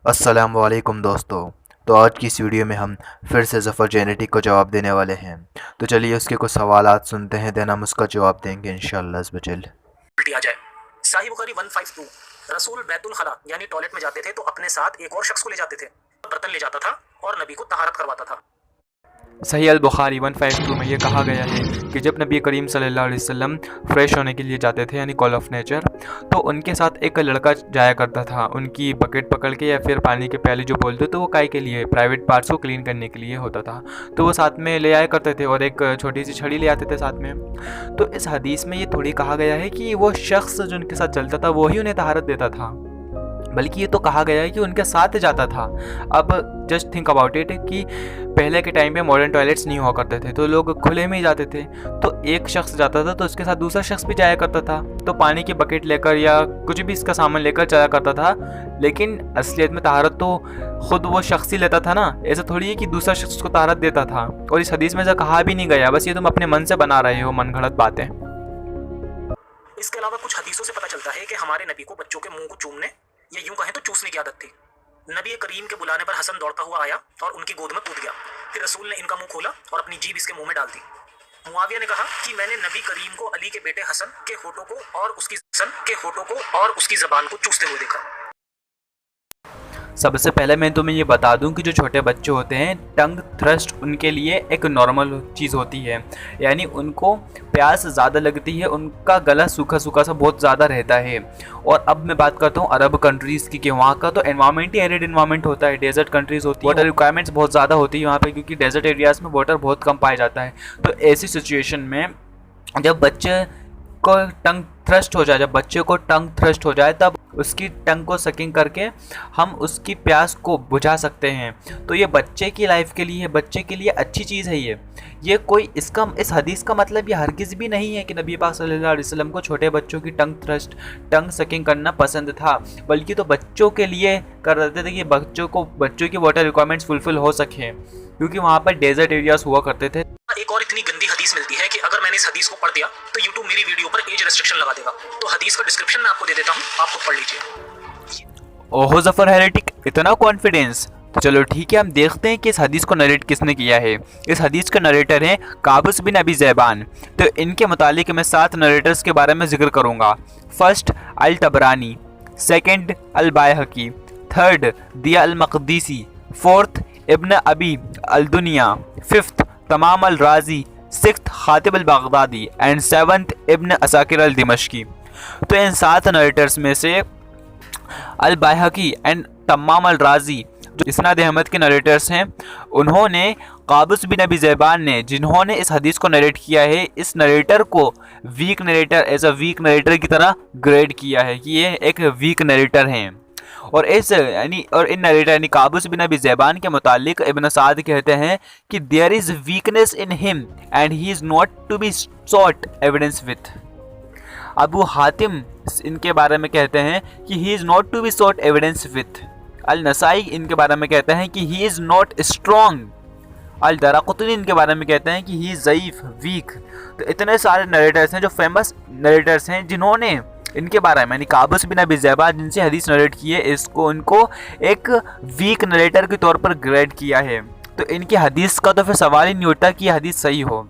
अस्सलामुअलैकुम दोस्तों। तो आज की इस वीडियो में हम फिर से ज़फ़र जेनेटिक को जवाब देने वाले हैं। तो चलिए उसके कुछ सवालात सुनते हैं, देन हम उसका जवाब देंगे इंशाअल्लाह अज़्ज़ वजल। उल्टी आ जाए। साहिह बुखारी 152। रसूल बैतुल खला यानी टॉयलेट में जाते थे तो अपने साथ एक और शख्स को ले जाते थे, बर्तन ले जाता था और नबी को तहारत करवाता था। सही अल बुखारी 152 में ये कहा गया है कि जब नबी करीम सल्लल्लाहु अलैहि वसल्लम फ्रेश होने के लिए जाते थे यानी कॉल ऑफ नेचर, तो उनके साथ एक लड़का जाया करता था उनकी बकेट पकड़ के या फिर पानी के प्याले जो बोलते तो वो काय के लिए प्राइवेट पार्ट्स को क्लीन करने के लिए होता था। तो वो साथ में ले आया करते थे और एक छोटी सी छड़ी ले आते थे साथ में। तो इस हदीस में ये थोड़ी कहा गया है कि वो शख्स जो उनके साथ चलता था वही उन्हें तहारत देता था, बल्कि ये तो कहा गया है कि उनके साथ जाता था। अब जस्ट थिंक अबाउट इट कि पहले के टाइम पे मॉडर्न टॉयलेट्स नहीं हुआ करते थे, तो लोग खुले में ही जाते थे। तो एक शख्स जाता था तो उसके साथ दूसरा शख्स भी जाया करता था, तो पानी की बकेट लेकर या कुछ भी इसका सामान लेकर चला करता था। लेकिन असलियत में तहारत तो खुद वो शख्स ही लेता था ना, ऐसा थोड़ी है कि दूसरा शख्स उसको तहारत देता था। और इस हदीस में ऐसा कहा भी नहीं गया, बस ये तुम अपने मन से बना रहे हो मन गढ़ंत बातें। इसके अलावा कुछ हदीसों से पता चलता है कि हमारे नबी को बच्चों के मुंह को चूमने या यूं कहें तो चूसने की आदत थी। नबी करीम के बुलाने पर हसन दौड़ता हुआ आया और उनकी गोद में कूद गया। फिर रसूल ने इनका मुंह खोला और अपनी जीभ इसके मुंह में डाल दी। मुआविया ने कहा कि मैंने नबी करीम को अली के बेटे हसन के होठों को और उसकी जबान को चूसते हुए देखा। सबसे पहले मैं तुम्हें ये बता दूं कि जो छोटे बच्चे होते हैं टंग थ्रस्ट उनके लिए एक नॉर्मल चीज़ होती है, यानी उनको प्यास ज़्यादा लगती है, उनका गला सूखा सूखा सा बहुत ज़्यादा रहता है। और अब मैं बात करता हूँ अरब कंट्रीज़ की, कि वहाँ का तो एनवायरनमेंट ही एरिड एनवायरनमेंट होता है, डेजर्ट कंट्रीज़ होती है, वाटर रिक्वायरमेंट्स बहुत ज़्यादा होती है वहाँ पर, क्योंकि डेजर्ट एरियाज़ में वाटर बहुत कम पाया जाता है। तो ऐसी सिचुएशन में जब बच्चे को टंग थ्रस्ट हो जाए, जब बच्चे को टंग थ्रस्ट हो जाए तब उसकी टंग को सकिंग करके हम उसकी प्यास को बुझा सकते हैं। तो ये बच्चे की लाइफ के लिए, बच्चे के लिए अच्छी चीज़ है। ये कोई इस हदीस का मतलब ये हरगिज़ भी नहीं है कि नबी पाक सल्लल्लाहु अलैहि वसल्लम को छोटे बच्चों की टंग सकिंग करना पसंद था, बल्कि तो बच्चों के लिए कर रहे थे कि बच्चों की वाटर रिक्वायरमेंट्स फुलफिल हो सकें, क्योंकि वहाँ पर डेजर्ट एरियाज हुआ करते थे। एक और इतनी गंदी हदीस मिलती है कि अगर मैंने इस हदीस को पढ़ दिया तो यूट्यूब मेरी वीडियो पर एज रेस्ट्रिक्शन लगा देगा। तो हदीस का डिस्क्रिप्शन मैं आपको दे देता हूँ, आप खुद पढ़ लीजिए। ओहो ज़फ़र हेरेटिक, इतना कॉन्फिडेंस। तो चलो ठीक है, हम देखते हैं कि इस हदीस को नरेट किसने किया है। इस हदीस का नरेटर हैं काबूस बिन अबी ज़ैबान। तो इनके मुतालिक मैं 7 नरेटर्स के बारे में जिक्र करूँगा। फर्स्ट अल तबरानी, सेकंड अल बायहकी, थर्ड दिया अल मक़दीसी, फोर्थ इब्न अबी अल दुनिया, fifth Tammam al Razi, sixth Khatib al Baghdadi and seventh Ibn Asakir al Dimashqi. तो इन 7 नरेटर्स में से अल बायहकी एंड तमाम अल राजी जो इस्नाद अहमद के नरेटर्स हैं, उन्होंने काबूस बिन अबी ज़ैबान ने, जिन्होंने इस हदीस को नरेट किया है, इस नरेटर को weak narrator, as a weak narrator की तरह ग्रेड किया है कि ये एक वीक नरेटर हैं। और इन नरेटर यानी काबूस बिन अबी ज़ैबान के मुतालिक इब्न साद कहते हैं कि there is weakness in him and he is not to be sought evidence with. Abu Hatim इनके बारे में कहते हैं कि he is not to be sought evidence with. Al Nasai इनके बारे में कहते हैं कि he is not strong. Al Daraqutni इनके बारे में कहते हैं कि ही इज़ ज़ईफ़, वीक। तो इतने सारे नरेटर्स हैं जो फेमस नरेटर्स हैं जिन्होंने इनके बारे में यानी काबूस बिन अबी ज़ैबान जिनसे हदीस नरेट की है, इनको एक वीक नरेटर के तौर पर ग्रेड किया है। तो इनकी हदीस का तो फिर सवाल ही नहीं उठता कि हदीस सही हो।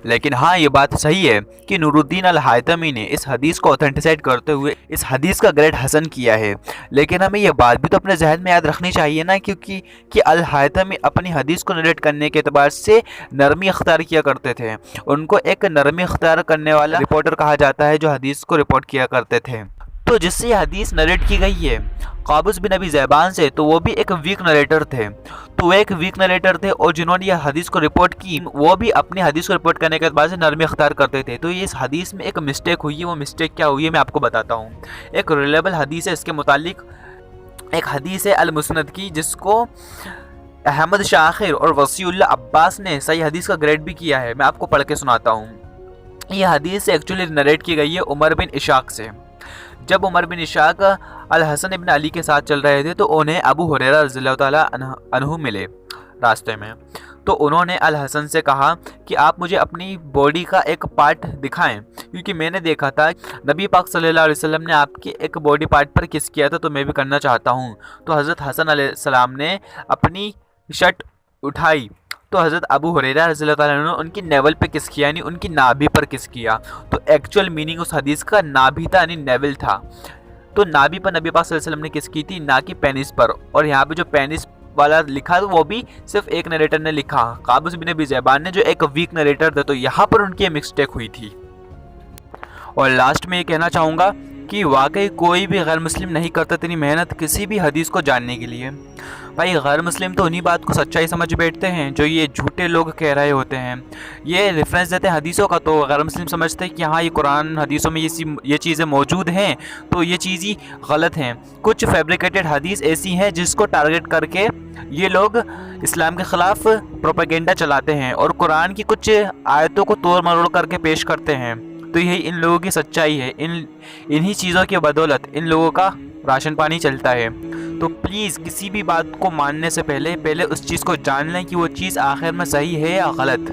लेकिन हाँ, ये बात सही है कि नूरुद्दीन अल हायतमी ने इस हदीस को ऑथेंटिसाइड करते हुए इस हदीस का ग्रेड हसन किया है। लेकिन हमें ये बात भी तो अपने जहन में याद रखनी चाहिए ना, क्योंकि कि अल हायतमी अपनी हदीस को नरेट करने के एतबार से नरमी अख्तियार किया करते थे। उनको एक नरमी अख्तियार करने वाला रिपोर्टर कहा जाता है जो हदीस को रिपोर्ट किया करते थे। तो जिससे हदीस नरेट की गई है काबूस बिन अबी ज़ैबान से, तो वो भी एक वीक नरेटर थे। तो वो एक वीक नरेटर थे और जिन्होंने यह हदीस को रिपोर्ट की वो भी अपनी हदीस को रिपोर्ट करने के बाद से नरमी अख्तियार करते थे। तो ये इस हदीस में एक मिस्टेक हुई है, वो मिस्टेक क्या हुई है मैं आपको बताता हूँ। एक रिलेबल हदीस है इसके मुतालिक, एक हदीस है अल मुस्नद की, जिसको अहमद शाखिर और वसीउल्लाह अब्बास ने सही हदीस का ग्रेड भी किया है। मैं आपको पढ़ के सुनाता हूँ। यह हदीस एक्चुअली नरेट की गई है उमर बिन इशाक से। जब उमर बिन इशाक अल हसन इब्न अली के साथ चल रहे थे तो उन्हें अबू हुरैरा रज़ियल्लाहु ताला अन्हु मिले रास्ते में। तो उन्होंने अल हसन से कहा कि आप मुझे अपनी बॉडी का एक पार्ट दिखाएं, क्योंकि मैंने देखा था नबी पाक सल्लल्लाहु अलैहि वसल्लम ने आपके एक बॉडी पार्ट पर किस किया था, तो मैं भी करना चाहता हूँ। तो हज़रत हसन अलैहिस्सलाम ने अपनी शर्ट उठाई तो हज़रत अबू हुरैरा रज़ियल्लाहु ताला अन्हु ने उनकी नेवल पे किस किया, यानी उनकी नाभि पर किस किया। तो एक्चुअल मीनिंग उस हदीस का नाभि था, यानी नेवल था। तो नाभि पर नबी पाक सल्लल्लाहु अलैहि वसल्लम ने किस की थी, ना कि पेनिस पर। और यहाँ पे जो पेनिस वाला लिखा तो वो भी सिर्फ एक नरेटर ने लिखा, काबूस बिन अबी ज़ैबान ने, जो एक वीक नरेटर था। तो यहाँ पर उनकी मिस्टेक हुई थी। और लास्ट में ये कहना चाहूँगा कि वाकई कोई भी गैर मुस्लिम नहीं करता इतनी मेहनत किसी भी हदीस को जानने के लिए। भाई गैर मुस्लिम तो उन्हीं बात को सच्चाई समझ बैठते हैं जो ये झूठे लोग कह रहे होते हैं। ये रेफरेंस देते हैं हदीसों का, तो गैर मुस्लिम समझते हैं कि हाँ ये कुरान हदीसों में ये चीज़ें मौजूद हैं, तो ये चीज़ ही गलत हैं। कुछ फैब्रिकेटेड हदीस ऐसी हैं जिसको टारगेट करके ये लोग इस्लाम के ख़िलाफ़ प्रोपेगेंडा चलाते हैं और कुरान की कुछ आयतों को तोड़ मरोड़ करके पेश करते हैं। तो यही इन लोगों की सच्चाई है। इन्हीं चीज़ों की बदौलत इन लोगों का राशन पानी चलता है। तो प्लीज़ किसी भी बात को मानने से पहले उस चीज़ को जान लें कि वो चीज़ आखिर में सही है या गलत।